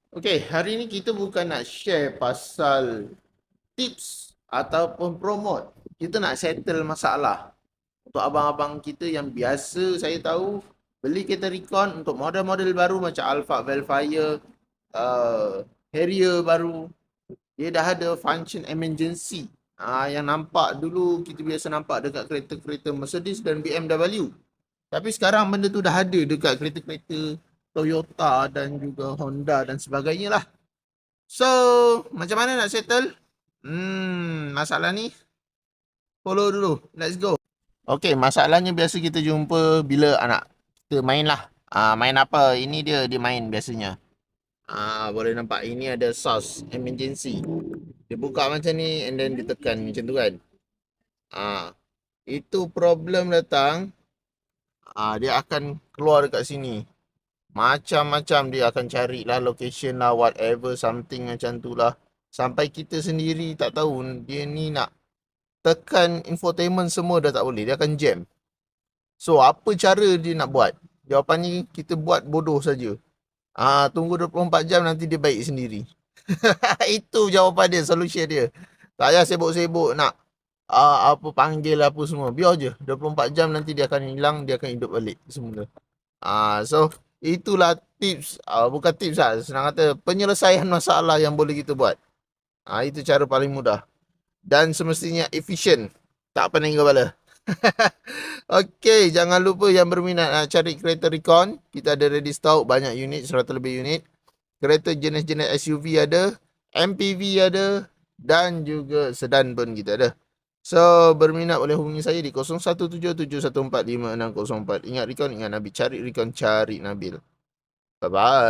Okay, hari ni kita bukan nak share pasal tips ataupun promote. Kita nak settle masalah. Untuk abang-abang kita yang biasa saya tahu beli kereta Recon untuk model-model baru macam Alphard Velfire, Harrier baru. Dia dah ada function emergency. Yang nampak dulu kita biasa nampak dekat kereta-kereta Mercedes dan BMW. Tapi sekarang benda tu dah ada dekat kereta-kereta Toyota dan juga Honda dan sebagainya lah. So, macam mana nak settle? Masalah ni follow dulu. Let's go. Okay, masalahnya biasa kita jumpa bila anak kita main lah. Main apa? Ini dia main biasanya. Boleh nampak ini ada source emergency. Dia buka macam ni and then ditekan macam tu kan. Itu problem datang. Dia akan keluar dekat sini. Macam-macam dia akan carilah location lah, whatever, something macam tu lah. Sampai kita sendiri tak tahu dia ni nak tekan infotainment semua dah tak boleh. Dia akan jam. So, apa cara dia nak buat? Jawapan ni kita buat bodoh saja. Tunggu 24 jam nanti dia baik sendiri. Itu jawapan dia, solution dia. Tak payah sibuk-sibuk nak apa panggil apa semua. Biar je. 24 jam nanti dia akan hilang, dia akan hidup balik semula. So itulah tips, bukan tips lah, senang kata penyelesaian masalah yang boleh kita buat. Itu cara paling mudah dan semestinya efisien, tak pening kepala. Okey, jangan lupa yang berminat nak cari kereta Recon, kita ada ready stock banyak unit, 100 lebih unit. Kereta jenis-jenis SUV ada, MPV ada dan juga sedan pun kita ada. So, berminat boleh hubungi saya di 0177145604. Ingat Recon, ingat Nabil. Cari Recon, cari Nabil. Bye-bye.